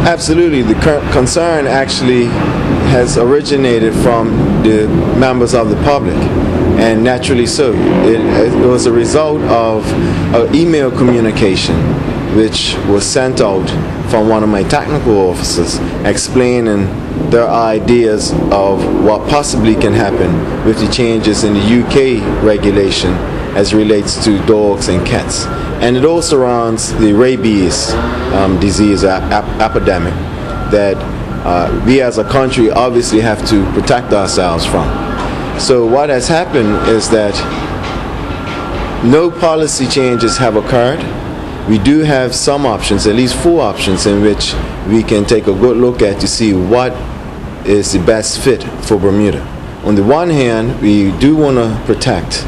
Absolutely. The concern actually has originated from the members of the public, and naturally so. It was a result of an email communication which was sent out from one of my technical officers explaining their ideas of what possibly can happen with the changes in the UK regulation as relates to dogs and cats. And it also surrounds the rabies disease epidemic that we as a country obviously have to protect ourselves from. So what has happened is that no policy changes have occurred. We do have some options, at least 4 options, in which we can take a good look at to see what is the best fit for Bermuda. On the one hand, we do want to protect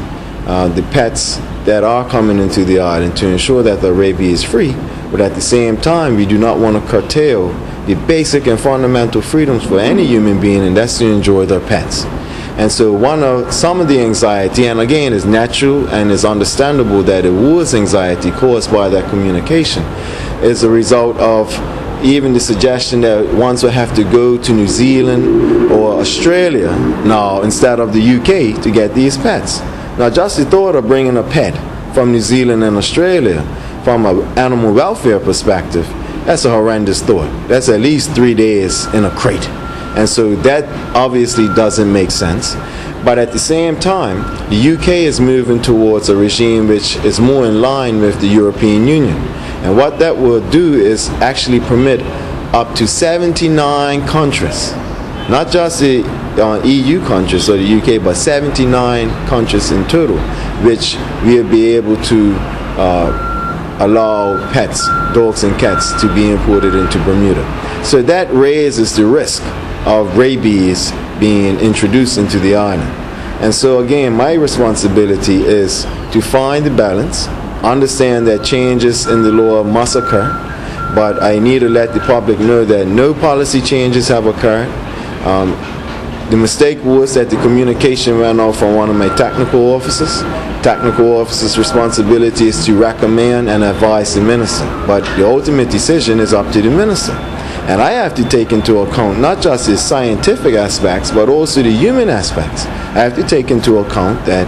the pets that are coming into the island to ensure that the rabies is free, but at the same time, we do not want to curtail the basic and fundamental freedoms for any human being, and that's to enjoy their pets. And so some of the anxiety, and again, it's natural and it's understandable that it was anxiety caused by that communication, is a result of even the suggestion that ones will have to go to New Zealand or Australia now instead of the UK to get these pets. Now, just the thought of bringing a pet from New Zealand and Australia from an animal welfare perspective, that's a horrendous thought. That's at least 3 days in a crate. And so that obviously doesn't make sense. But at the same time, the UK is moving towards a regime which is more in line with the European Union. And what that will do is actually permit up to 79 countries, not just the EU countries or the UK, but 79 countries in total, which will be able to allow pets, dogs and cats, to be imported into Bermuda. So that raises the risk of rabies being introduced into the island. And so again, my responsibility is to find the balance, understand that changes in the law must occur, but I need to let the public know that no policy changes have occurred. The mistake was that the communication ran off from one of my technical officers. Technical officer's responsibility is to recommend and advise the minister, but the ultimate decision is up to the minister. And I have to take into account not just the scientific aspects, but also the human aspects. I have to take into account that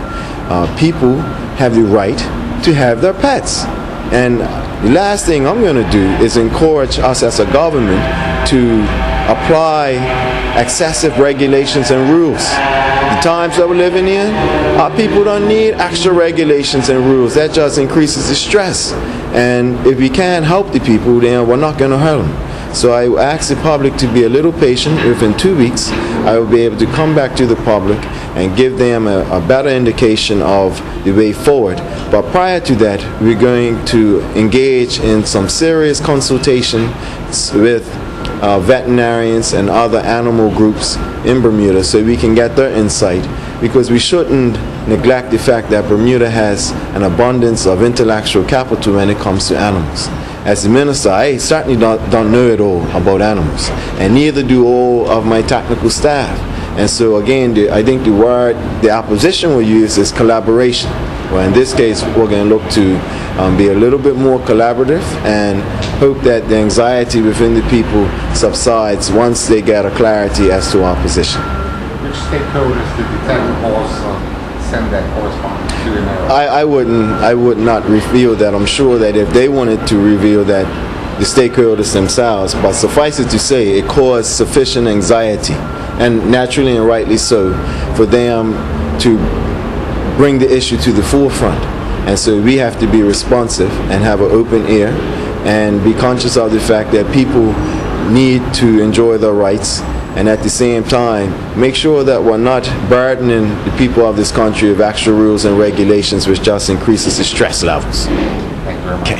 people have the right to have their pets. And the last thing I'm going to do is encourage us as a government to apply excessive regulations and rules. The times that we're living in, our people don't need extra regulations and rules. That just increases the stress. And if we can't help the people, then we're not going to hurt them. So I ask the public to be a little patient. Within 2 weeks, I will be able to come back to the public and give them a better indication of the way forward. But prior to that, we're going to engage in some serious consultation with veterinarians and other animal groups in Bermuda so we can get their insight, because we shouldn't neglect the fact that Bermuda has an abundance of intellectual capital when it comes to animals. As the minister, I certainly don't know it all about animals, and neither do all of my technical staff. And so again, I think the word the opposition will use is collaboration. Well, in this case, we're going to look to be a little bit more collaborative and hope that the anxiety within the people subsides once they get a clarity as to our position. Which stakeholders did the technical officer send that correspondence to in there? I would not reveal that. I'm sure that if they wanted to reveal that, the stakeholders themselves, but suffice it to say, it caused sufficient anxiety, and naturally and rightly so, for them to bring the issue to the forefront. And so we have to be responsive and have an open ear and be conscious of the fact that people need to enjoy their rights, and at the same time make sure that we're not burdening the people of this country with extra rules and regulations which just increases the stress levels. Thank you very much. Okay.